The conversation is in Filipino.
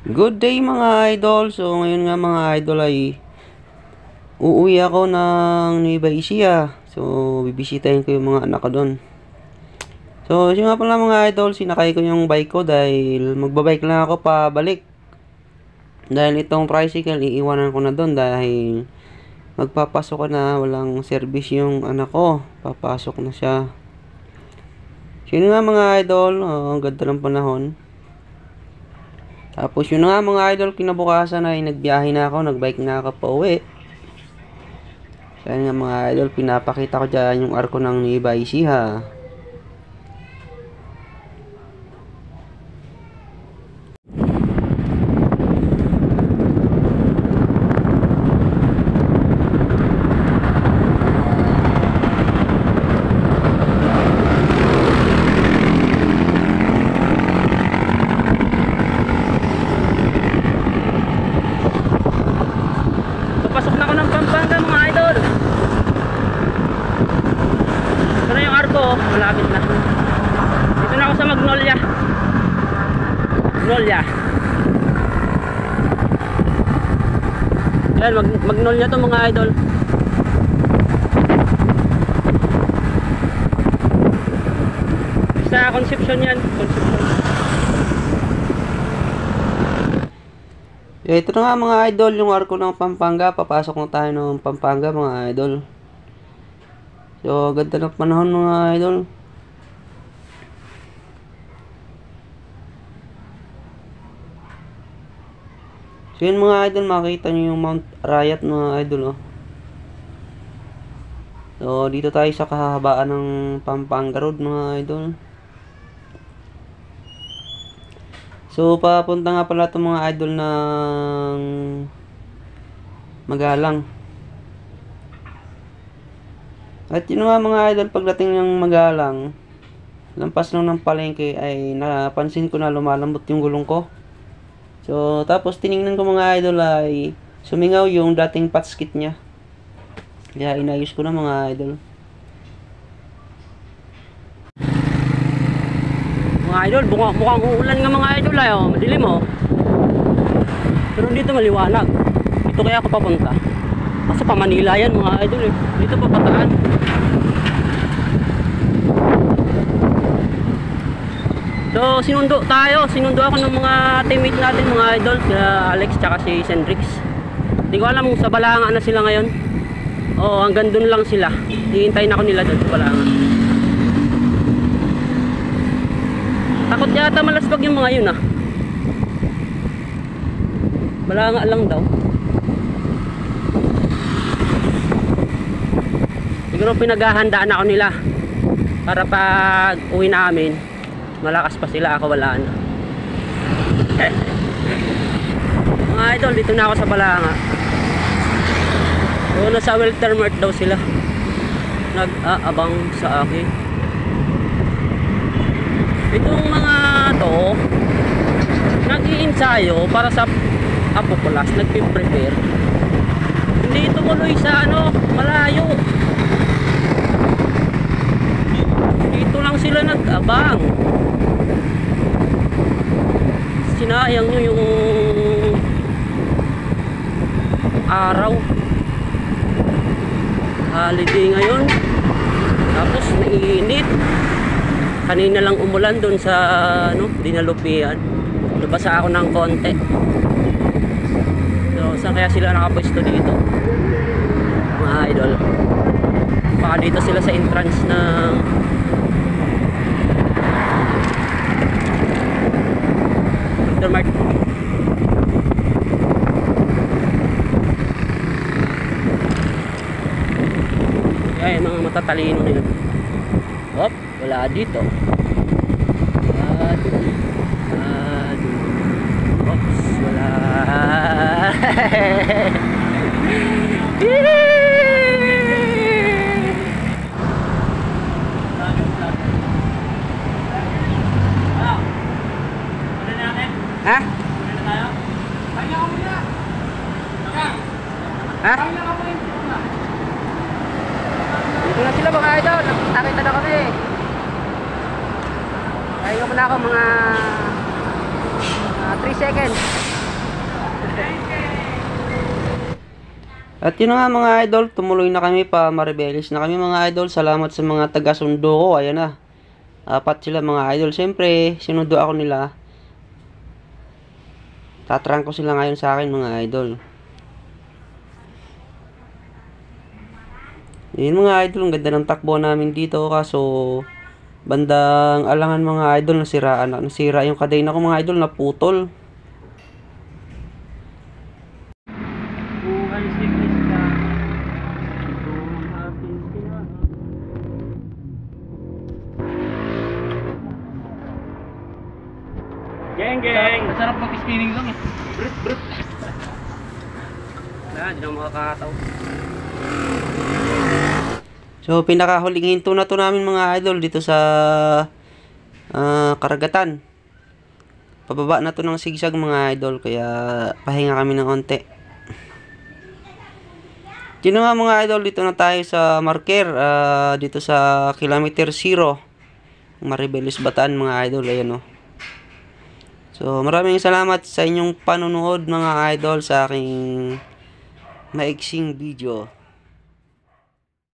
Good day mga idol. So ngayon nga mga idol ay uuwi ako ng Nueva Ecija. So bibisitahin ko yung mga anak ko doon. So yun nga pala mga idol, sinakay ko yung bike ko dahil magbabike lang ako pabalik. Dahil itong tricycle iiwanan ko na doon dahil magpapasok ko na, walang service yung anak ko. Papasok na siya. So yun nga mga idol, ang ganda ng panahon. Tapos yun nga mga idol, kinabukasan ay nagbiyahe na ako, nagbike na ako pa uwi. So yun nga mga idol, pinapakita ko dyan yung arko ng Nueva Ecija. Pasok na ako ng Pampanga mga idol. Ito na yung arko, malapit na. Dito na ako sa Magnolia. Yan, Magnolia to mga idol. Sa Concepcion yan, Concepcion. Ito na nga mga idol, yung arko ng Pampanga. Papasok na tayo ng Pampanga mga idol. So ganda ng panahon mga idol. So yun mga idol, makikita nyo yung Mount Arayat mga idol oh. So dito tayo sa kahabaan ng Pampanga Road mga idol. So papunta nga pala itong mga idol ng Magalang. At yun nga mga idol, pagdating ng Magalang, lampas lang ng palengke ay napansin ko na lumalambot yung gulong ko. So tapos tiningnan ko mga idol ay sumingaw yung dating patch kit niya. Kaya inayos ko na mga idol. Mga idol, mukhang uulan nga mga idol ay oh, madilim oh. Pero dito maliwanag. Dito kaya ako papunta. Kasi pa Manila yan mga idol eh. Dito pa Bataan. So sinundo ako ng mga teammate natin mga idol, sila Alex tsaka si Sendrix. Hindi ko alam sa Balanga na sila ngayon. Oo, hanggang dun lang sila. Hihintayin ako nila dun sa Balanga. Takot yata malaswag yung mga yun ah. Balanga lang daw. Siguro pinaghahandaan ako nila para pag uwi namin malakas pa sila, ako wala na. Mga idol, dito na ako sa Balanga. So nasa Welter Mart daw sila, nag-aabang sa akin. Itong mga to nag-iinsayo para sa Apokulas, nagpi-prepare. Hindi tumuloy sa malayo. Dito lang sila nag-abang. Sinayang nyo yung araw. Holiday ngayon. Tapos naiinit. Kanina lang umulan doon sa Dinalupian. Nabasa ako ng konti. So saan kaya sila nakapwesto dito mga idol? Baka dito sila sa entrance ng Intermart. Ay, mga matatalino nila. Hop, wala dito. Oops, wala. Ha? Ha? Dito na sila mga idol. Nakita na kami. Kaya muna ako mga 3 seconds. At yun na nga mga idol, tumuloy na kami pa Maribeles na kami mga idol. Salamat sa mga taga-sundo ko. Ayan na. 4 sila mga idol. Siyempre, sinundo ako nila. Tatrang ko sila ngayon sa akin mga idol. Yun mga idol, ang ganda ng takbo namin dito. Kaso, bandang alangan mga idol, nasira yung kadena ko mga idol, naputol. Buhay siklista. Ito ang ating tinahan. Geng! Masarap mag-spinning lang eh. Brut. Di na makakataw. So, pinakahuling hinto na to namin mga idol dito sa karagatan. Pababa na to ng sigsag mga idol, kaya pahinga kami ng onte. Yun na nga mga idol, dito na tayo sa marker, dito sa kilometer 0, Maribeles, Bataan mga idol, ayan o. So, maraming salamat sa inyong panonood mga idol sa aking maiksing video.